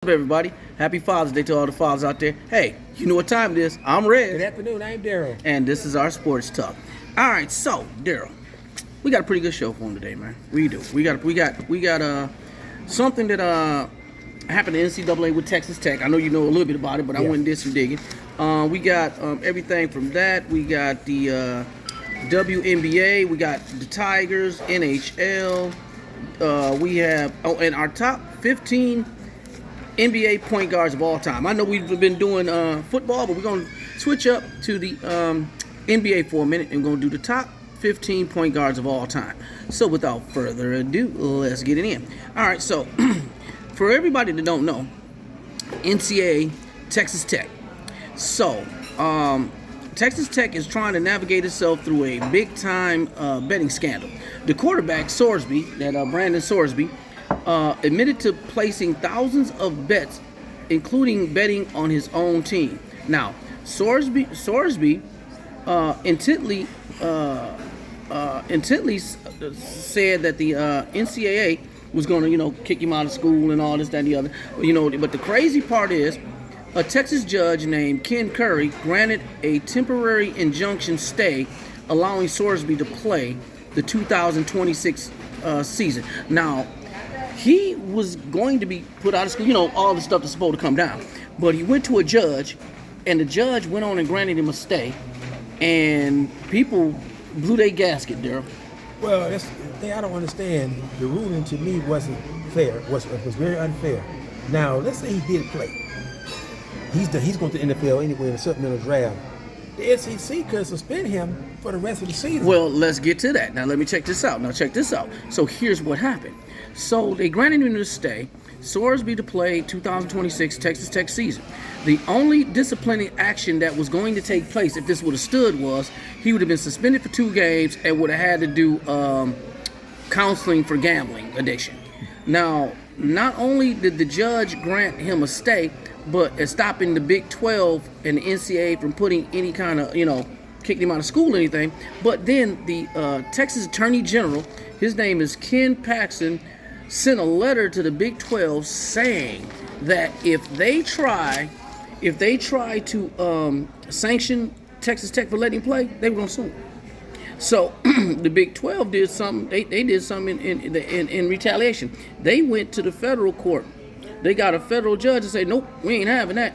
Up, everybody? Happy Father's Day to all the fathers out there. Hey, you know what time it is. I'm Reg. Good afternoon, I'm Darryl. And this is our sports talk. All right, so Darryl, we got a pretty good show for him today, man. We do. We got something that happened to NCAA with Texas Tech. I know you know a little bit about it, but I went and did some digging. We got everything from that. We got the WNBA. We got the Tigers, NHL. We have and our top 15 NBA point guards of all time. I know we've been doing football, but we're going to switch up to the NBA for a minute and going to do the top 15 point guards of all time. So without further ado, let's get it in. All right, so for everybody that don't know, NCAA, Texas Tech. So Texas Tech is trying to navigate itself through a big-time betting scandal. The quarterback, Sorsby, Brandon Sorsby, admitted to placing thousands of bets, including betting on his own team. Now, Sorsby intently said that the NCAA was going to, kick him out of school and all this, that, and the other. But the crazy part is, a Texas judge named Ken Curry granted a temporary injunction stay, allowing Sorsby to play the 2026 season. Now, he was going to be put out of school, all the stuff that's supposed to come down. But he went to a judge, and the judge went on and granted him a stay, and people blew their gasket, Darryl. Well, that's the thing I don't understand. The ruling to me wasn't fair. It was very unfair. Now, let's say he did play. He's going to the NFL anyway in a supplemental draft. The SEC could suspend him for the rest of the season. Well, let's get to that. Now, let me check this out. So here's what happened. So they granted him to stay, Sorsby to play 2026 Texas Tech season. The only disciplining action that was going to take place if this would have stood was he would have been suspended for 2 games and would have had to do counseling for gambling addiction. Now, not only did the judge grant him a stay, but stopping the Big 12 and the NCAA from putting any kind of, kicking him out of school or anything, but then the Texas Attorney General, his name is Ken Paxton, sent a letter to the Big 12 saying that if they try to sanction Texas Tech for letting him play, they were going to sue him. So the Big 12 did something. They did something in retaliation. They went to the federal court. They got a federal judge to say, nope, we ain't having that.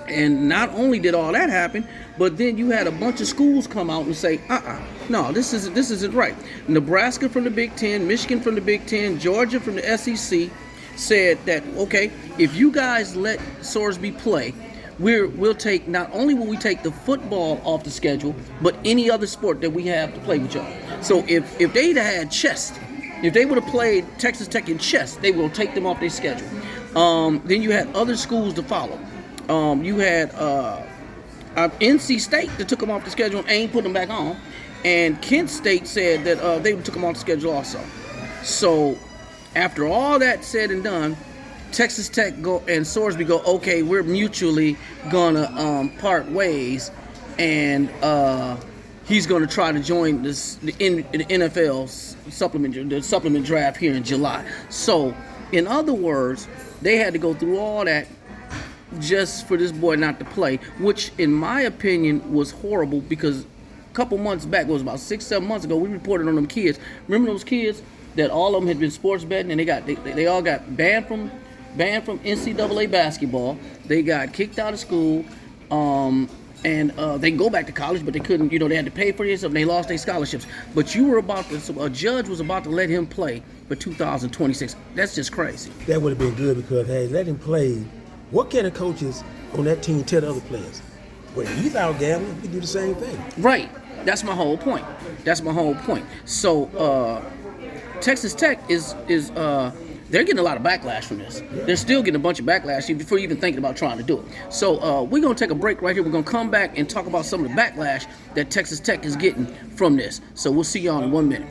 And not only did all that happen, but then you had a bunch of schools come out and say, no, this isn't right. Nebraska from the Big Ten, Michigan from the Big Ten, Georgia from the SEC said that, okay, if you guys let Sorsby play, we'll take, not only will we take the football off the schedule, but any other sport that we have to play with y'all. So if they'd had chess, if they would have played Texas Tech in chess, they will take them off their schedule. Then you had other schools to follow. You had NC State that took them off the schedule and ain't put them back on. And Kent State said that they took them off the schedule also. So after all that said and done, Texas Tech and Sorsby go, okay, we're mutually gonna part ways, and he's gonna try to join the NFL supplement draft here in July. So, in other words, they had to go through all that just for this boy not to play, which in my opinion was horrible, because a couple months back, it was about 6-7 months ago, we reported on them kids. Remember those kids that all of them had been sports betting, and they all got banned from NCAA basketball. They got kicked out of school, and they can go back to college, but they couldn't. They had to pay for this, and they lost their scholarships. But a judge was about to let him play for 2026. That's just crazy. That would have been good, because hey, let him play. What can the coaches on that team tell the other players? Well, he's out gambling, we do the same thing. Right. That's my whole point. So Texas Tech is they're getting a lot of backlash from this. They're still getting a bunch of backlash before even thinking about trying to do it. So we're going to take a break right here. We're going to come back and talk about some of the backlash that Texas Tech is getting from this. So we'll see y'all in 1 minute.